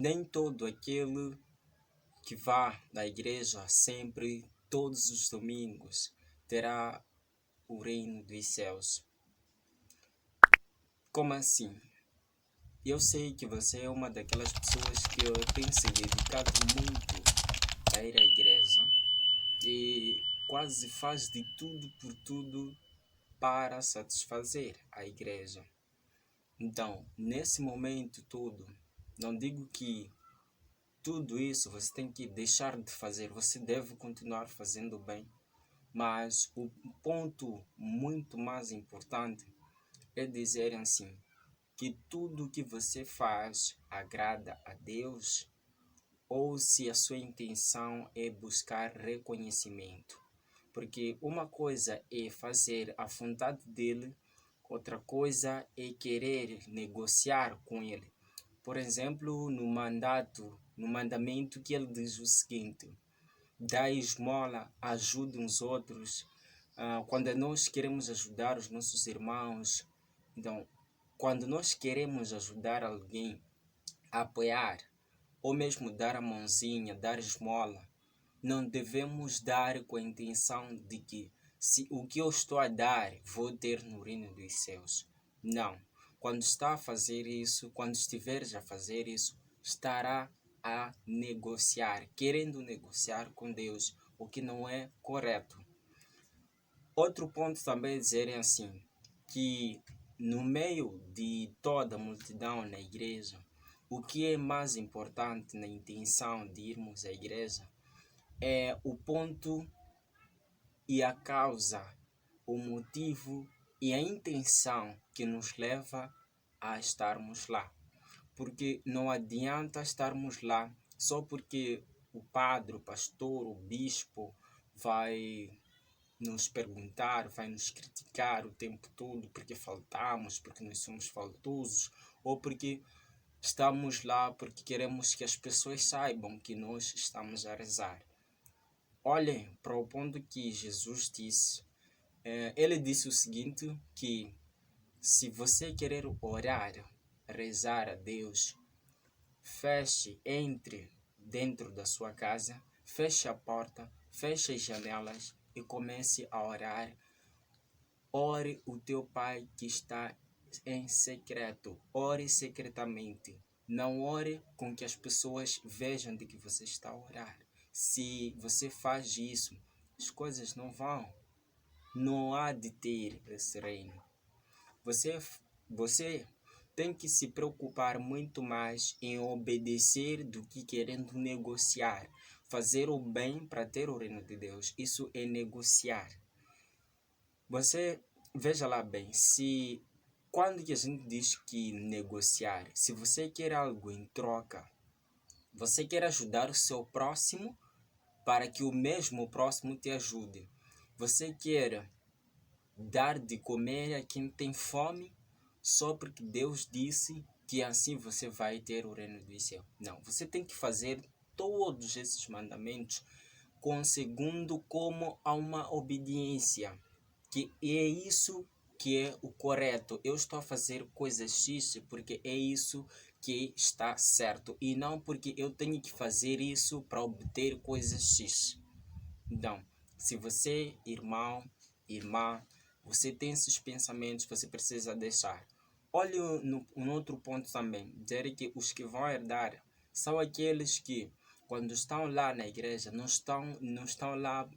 Nem todo aquele que vá à igreja sempre, todos os domingos, terá o reino dos céus. Como assim? Eu sei que você é uma daquelas pessoas que tem se dedicado muito a ir à igreja e quase faz de tudo por tudo para satisfazer a igreja. Então, nesse momento todo, não digo que tudo isso você tem que deixar de fazer, você deve continuar fazendo bem, mas o ponto muito mais importante é dizer assim, que tudo que você faz agrada a Deus ou se a sua intenção é buscar reconhecimento. Porque uma coisa é fazer a vontade dele, outra coisa é querer negociar com ele. Por exemplo, no mandamento que ele diz o seguinte: dá esmola, ajude uns outros. Quando nós queremos ajudar os nossos irmãos, então, quando nós queremos ajudar alguém a apoiar, ou mesmo dar a mãozinha, dar esmola, não devemos dar com a intenção de que se o que eu estou a dar vou ter no reino dos céus. Não. Quando está a fazer isso, quando estiveres a fazer isso, estará a negociar, querendo negociar com Deus, o que não é correto. Outro ponto também é dizer assim, que no meio de toda a multidão na igreja, o que é mais importante na intenção de irmos à igreja é o ponto e a causa, o motivo e a intenção que nos leva a estarmos lá. Porque não adianta estarmos lá só porque o padre, o pastor, o bispo vai nos perguntar, vai nos criticar o tempo todo porque faltamos, porque nós somos faltosos, ou porque estamos lá porque queremos que as pessoas saibam que nós estamos a rezar. Olhem para o ponto que Jesus disse. Ele disse o seguinte, que se você querer orar, rezar a Deus, entre dentro da sua casa, feche a porta, feche as janelas e comece a orar. Ore o teu Pai que está em secreto. Ore secretamente. Não ore com que as pessoas vejam de que você está a orar. Se você faz isso, as coisas não vão. Não há de ter esse reino. Você tem que se preocupar muito mais em obedecer do que querendo negociar. Fazer o bem para ter o reino de Deus. Isso é negociar. Você veja lá bem, se quando que a gente diz que negociar, se você quer algo em troca, você quer ajudar o seu próximo para que o mesmo próximo te ajude. Você quer dar de comer a quem tem fome só porque Deus disse que assim você vai ter o reino do céu. Não, você tem que fazer todos esses mandamentos com segundo como a uma obediência, que é isso que é o correto. Eu estou a fazer coisas X porque é isso que está certo e não porque eu tenho que fazer isso para obter coisas X. Então, se você, irmão, irmã, você tem esses pensamentos, você precisa deixar. Olhe no outro ponto também, dizer que os que vão herdar são aqueles que, quando estão lá na igreja, não estão lá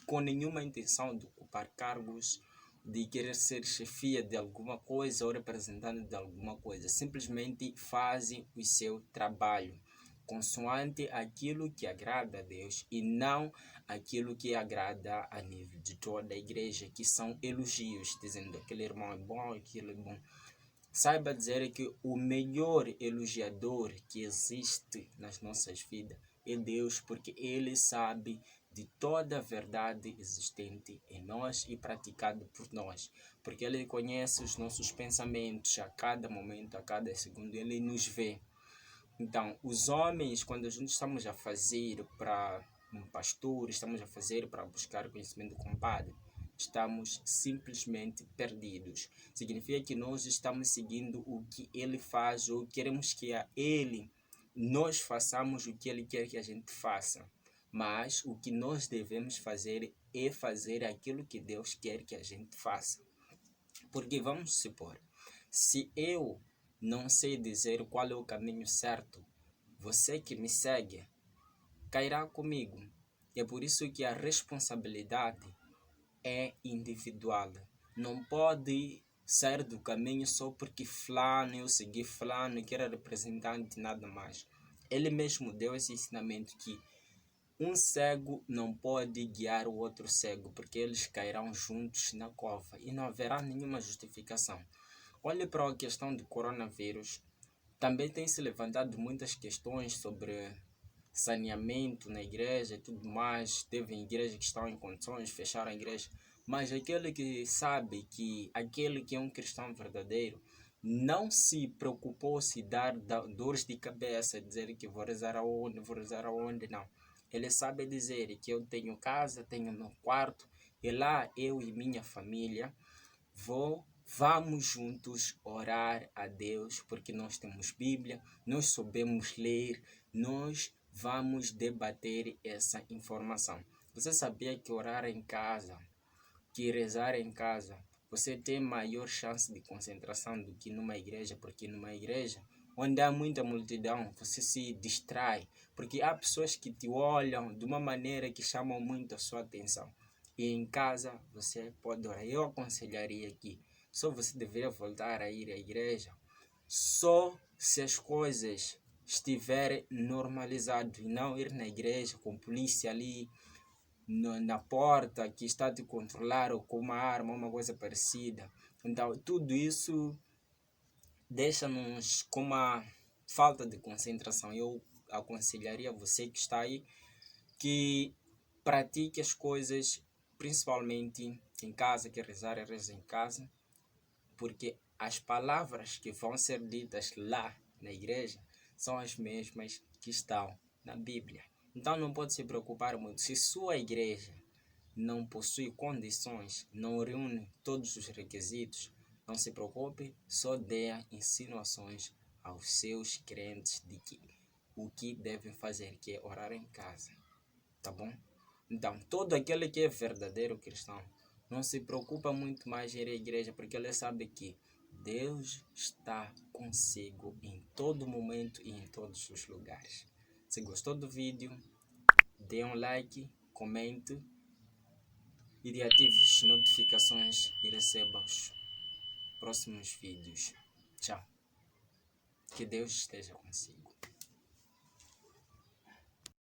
com nenhuma intenção de ocupar cargos, de querer ser chefia de alguma coisa ou representante de alguma coisa. Simplesmente fazem o seu trabalho, consoante aquilo que agrada a Deus e não aquilo que agrada a nível de toda a igreja, que são elogios, dizendo aquele irmão é bom, aquilo é bom. Saiba dizer que o melhor elogiador que existe nas nossas vidas é Deus, porque Ele sabe de toda a verdade existente em nós e praticada por nós, porque Ele conhece os nossos pensamentos a cada momento, a cada segundo, Ele nos vê. Então, os homens, quando a gente estamos a fazer para um pastor, estamos a fazer para buscar conhecimento com o padre, estamos simplesmente perdidos. Significa que nós estamos seguindo o que ele faz ou queremos que ele nós façamos o que Ele quer que a gente faça, mas o que nós devemos fazer é fazer aquilo que Deus quer que a gente faça. Porque vamos supor, se eu não sei dizer qual é o caminho certo, você que me segue cairá comigo. É por isso que a responsabilidade é individual. Não pode sair do caminho só porque fulano, eu segui fulano, que era representante, nada mais. Ele mesmo deu esse ensinamento que um cego não pode guiar o outro cego, porque eles cairão juntos na cova e não haverá nenhuma justificação. Olhe para a questão do coronavírus. Também tem se levantado muitas questões sobre saneamento na igreja e tudo mais. Teve igrejas que estão em condições de fechar a igreja. Mas aquele que sabe que aquele que é um cristão verdadeiro não se preocupou se dar dores de cabeça, dizer que vou rezar aonde, não. Ele sabe dizer que eu tenho casa, tenho meu quarto, e lá eu e minha família vamos juntos orar a Deus, porque nós temos Bíblia, nós sabemos ler, nós vamos debater essa informação. Você sabia que orar em casa, que rezar em casa, você tem maior chance de concentração do que numa igreja, porque numa igreja, onde há muita multidão, você se distrai, porque há pessoas que te olham de uma maneira que chamam muito a sua atenção. E em casa você pode orar. Eu aconselharia que só você deveria voltar a ir à igreja só se as coisas estiverem normalizadas, e não ir na igreja com polícia ali na porta que está a te controlar, ou com uma arma, uma coisa parecida. Então tudo isso deixa-nos com uma falta de concentração. Eu aconselharia você que está aí que pratique as coisas, principalmente em casa, que rezar é rezar em casa, porque as palavras que vão ser ditas lá na igreja são as mesmas que estão na Bíblia. Então não pode se preocupar muito. Se sua igreja não possui condições, não reúne todos os requisitos, não se preocupe, só dê insinuações aos seus crentes de que o que devem fazer, que é orar em casa. Tá bom? Então, todo aquele que é verdadeiro cristão não se preocupa muito mais em ir à igreja, porque ele sabe que Deus está consigo em todo momento e em todos os lugares. Se gostou do vídeo, dê um like, comente e ative as notificações e receba os próximos vídeos. Tchau. Que Deus esteja consigo.